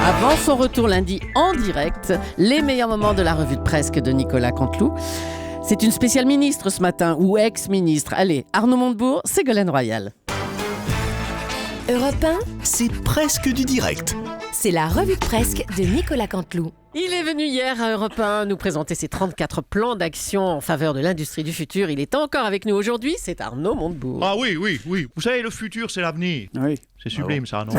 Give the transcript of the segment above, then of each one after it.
Avant son retour lundi en direct, les meilleurs moments de la revue de presse de Nicolas Canteloup. C'est une spéciale ministre ce matin, ou ex-ministre. Allez, Arnaud Montebourg, Ségolène Royal. Europe 1, C'est presque du direct. c'est la revue de presse de Nicolas Canteloup. Il est venu hier à Europe 1 nous présenter ses 34 plans d'action en faveur de l'industrie du futur. Il est encore avec nous aujourd'hui, c'est Arnaud Montebourg. Ah oui. Vous savez, le futur, c'est l'avenir. Oui. C'est sublime, ça, non?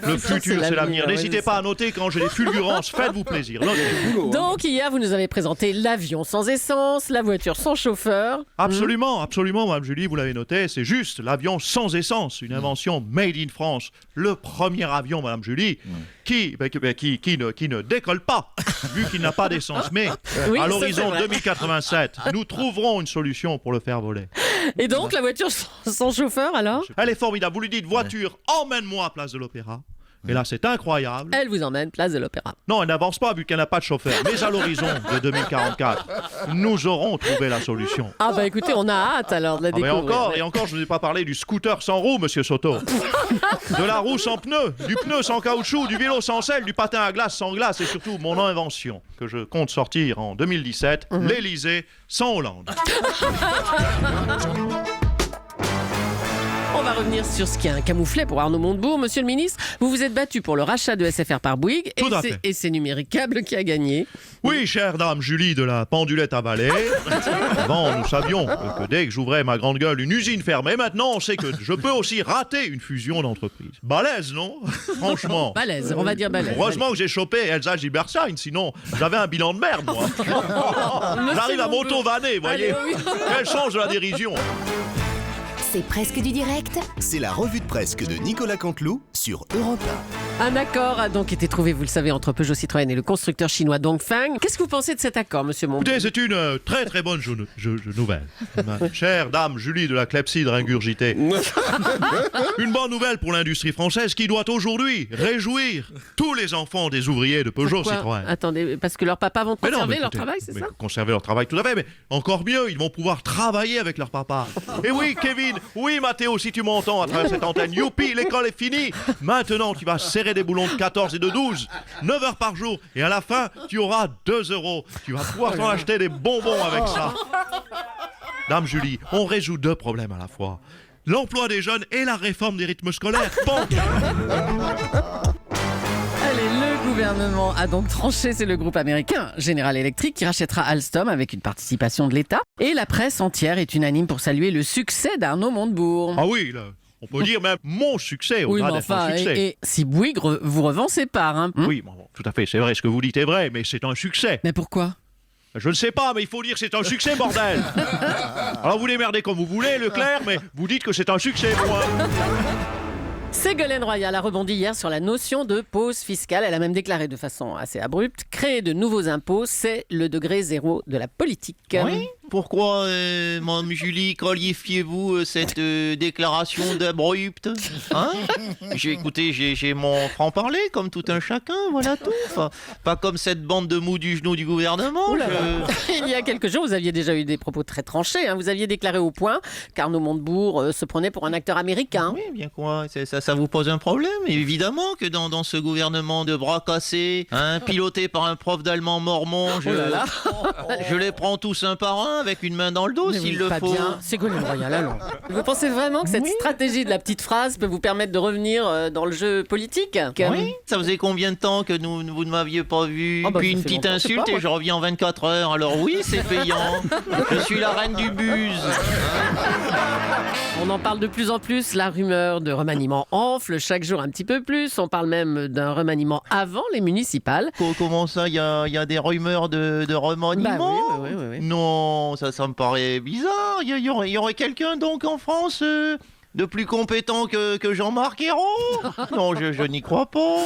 Le futur, c'est l'avenir. N'hésitez pas à noter quand j'ai des fulgurances. Faites-vous plaisir. Notez. Donc hier, vous nous avez présenté l'avion sans essence, la voiture sans chauffeur. Absolument, Mme Julie, vous l'avez noté, c'est juste l'avion sans essence, une invention made in France. Le premier avion, Mme Julie, qui ne décolle pas, vu qu'il n'a pas d'essence. Mais Oui, à ça, l'horizon c'est vrai. 2087, nous trouverons une solution pour le faire voler. Et donc, la voiture sans chauffeur, alors? Elle est formidable. Vous lui dites, voiture, emmène-moi à Place de l'Opéra. Et là, c'est incroyable. Elle vous emmène place de l'Opéra. Non, elle n'avance pas vu qu'elle n'a pas de chauffeur. Mais à l'horizon de 2044, nous aurons trouvé la solution. Ah bah écoutez, on a hâte alors de la Ah mais découvrir. encore, je ne vous ai pas parlé du scooter sans roue, monsieur Soto. De la roue sans pneu, du pneu sans caoutchouc, du vélo sans selle, du patin à glace sans glace et surtout mon invention que je compte sortir en 2017, l'Elysée sans Hollande. On va revenir sur ce qui est un camouflet pour Arnaud Montebourg. Monsieur le ministre, vous vous êtes battu pour le rachat de SFR par Bouygues Tout à fait. et c'est Numéricable qui a gagné. Oui, chère dame Julie de la pendulette à balai. Avant, nous savions que dès que j'ouvrais ma grande gueule, une usine fermait. Maintenant, on sait que je peux aussi rater une fusion d'entreprises. Balèze, non? Franchement. Balèze, on va dire balèze. Heureusement que j'ai chopé Elsa Gilberstein, sinon j'avais un bilan de merde, moi. J'arrive à m'auto-vanner, voyez. Allez, oui. Quel change de la dérision. C'est presque du direct, C'est la revue de presse de Nicolas Canteloup sur Europe Un accord a donc été trouvé, vous le savez, entre Peugeot Citroën et le constructeur chinois Dongfeng. Qu'est-ce que vous pensez de cet accord, monsieur Montebourg? Écoutez, c'est une très très bonne nouvelle. Ma chère dame Julie de la clepsydre ingurgitée. Une bonne nouvelle pour l'industrie française qui doit aujourd'hui réjouir tous les enfants des ouvriers de Peugeot Pourquoi? Citroën. Attendez, parce que leurs papas vont Mais non, conserver mais leur écoutez, travail, c'est mais ça? conserver leur travail, tout à fait, mais encore mieux, ils vont pouvoir travailler avec leur papa. Et oui, Kevin, oui, Mathéo, si tu m'entends à travers cette antenne, youpi, l'école est finie. Maintenant, tu vas serrer des boulons de 14 et de 12, 9 heures par jour, et à la fin, tu auras 2 €. Tu vas pouvoir t'en acheter des bonbons avec ça. Dame Julie, on résout deux problèmes à la fois. L'emploi des jeunes et la réforme des rythmes scolaires. Bon. Allez, le gouvernement a donc tranché, c'est le groupe américain General Electric qui rachètera Alstom avec une participation de l'État. Et la presse entière est unanime pour saluer le succès d'Arnaud Montebourg. Ah oui, là, on peut dire même mon succès Oui, au-delà mais d'être un enfin, succès. et si Bouygues vous revend ses parts, hein? Oui, bon, tout à fait, c'est vrai, ce que vous dites est vrai, mais c'est un succès. Mais pourquoi? Je ne sais pas, mais il faut dire que c'est un succès, bordel. Alors vous démerdez comme vous voulez, Leclerc, mais vous dites que c'est un succès, moi. Ségolène Royal a rebondi hier sur la notion de pause fiscale. Elle a même déclaré de façon assez abrupte: créer de nouveaux impôts, c'est le degré zéro de la politique. Oui. Pourquoi, Mme Julie, qualifiez-vous cette déclaration d'abrupte, hein? J'ai mon franc-parler, comme tout un chacun, voilà tout. Enfin, pas comme cette bande de mous du genou du gouvernement. Ouh là là. Il y a quelques jours, vous aviez déjà eu des propos très tranchés, hein. Vous aviez déclaré au point qu'Arnaud Montebourg se prenait pour un acteur américain. Oui, bien quoi, ça vous pose un problème? Évidemment que dans ce gouvernement de bras cassés, hein, piloté par un prof d'allemand mormon, Oh là là. je les prends tous un par un avec une main dans le dos Mais s'il vous le pas faut. bien. Ségolène Royal, allons. Vous pensez vraiment que cette stratégie de la petite phrase peut vous permettre de revenir dans le jeu politique? Oui, ça faisait combien de temps que vous ne m'aviez pas vu? Ah bah, Puis ça une fait petite longtemps, je sais insulte pas, moi. et je reviens en 24 heures. Alors oui, c'est payant. Je suis la reine du buzz. On en parle de plus en plus, la rumeur de remaniement enfle chaque jour un petit peu plus. On parle même d'un remaniement avant les municipales. Comment ça, il y a des rumeurs de remaniement? Bah oui. Non, ça me paraît bizarre. Il y aurait quelqu'un donc en France de plus compétent que Jean-Marc Ayrault? Non, je n'y crois pas.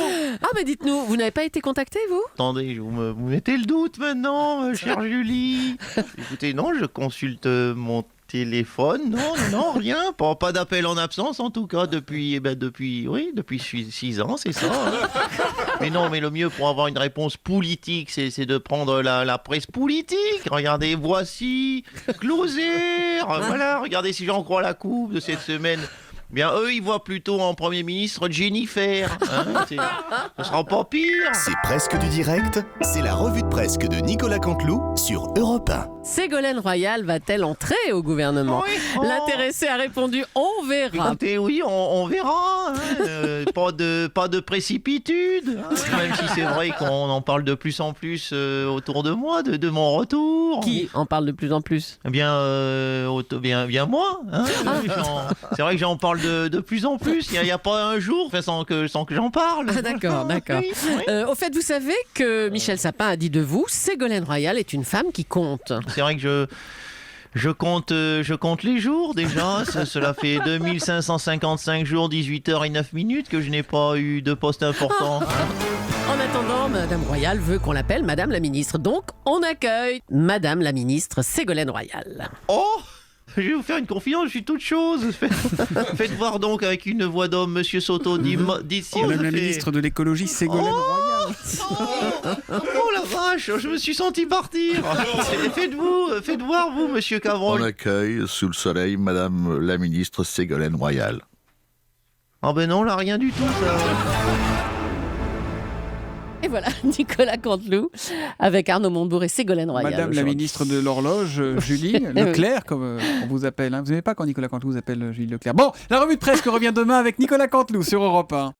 Ah mais dites-nous, vous n'avez pas été contacté, vous? Attendez, vous mettez le doute maintenant, chère Julie. Écoutez, non, je consulte mon téléphone, non, rien, pas d'appel en absence en tout cas depuis 6 ans, c'est ça. Hein. Mais non, mais le mieux pour avoir une réponse politique, c'est de prendre la presse politique. Regardez, voici, Closer, voilà, regardez si j'en crois la coupe de cette semaine. Bien, eux, ils voient plutôt en Premier ministre Jennifer. Hein, ce sera pas pire. C'est presque du direct, c'est la revue de presque de Nicolas Canteloup sur Europe 1. Ségolène Royal va-t-elle entrer au gouvernement? Oui. Oh. L'intéressé a répondu « On verra ». Écoutez, oui, on verra. Hein. Pas de précipitude. Hein. Même si c'est vrai qu'on en parle de plus en plus autour de moi, de mon retour. Qui en parle de plus en plus? Eh bien, bien moi. Hein. C'est vrai que j'en parle de plus en plus. Il n'y a pas un jour sans que j'en parle. Ah, d'accord. Oui, oui. Au fait, vous savez que Michel Sapin a dit de vous, Ségolène Royal est une femme qui compte. C'est vrai que je compte les jours déjà. Cela fait 2555 jours, 18 heures et 9 minutes que je n'ai pas eu de poste important. En attendant, Madame Royal veut qu'on l'appelle Madame la Ministre. Donc, on accueille Madame la Ministre Ségolène Royal. Oh! Je vais vous faire une confidence, je suis toute chose. Faites voir donc avec une voix d'homme, Monsieur Soto, dites si Madame la ministre de l'écologie, Ségolène Royal. Oh la vache, je me suis senti partir. Faites voir vous, Monsieur On Cavrol. accueille sous le soleil Madame la ministre Ségolène Royal. Ah ben non, là rien du tout ça. Et voilà, Nicolas Canteloup avec Arnaud Montebourg et Ségolène Royal. Madame la aujourd'hui. ministre de l'horloge, Julie Leclerc, comme on vous appelle. Hein. Vous n'aimez pas quand Nicolas Canteloup vous appelle Julie Leclerc. Bon, la revue de presse revient demain avec Nicolas Canteloup sur Europe 1.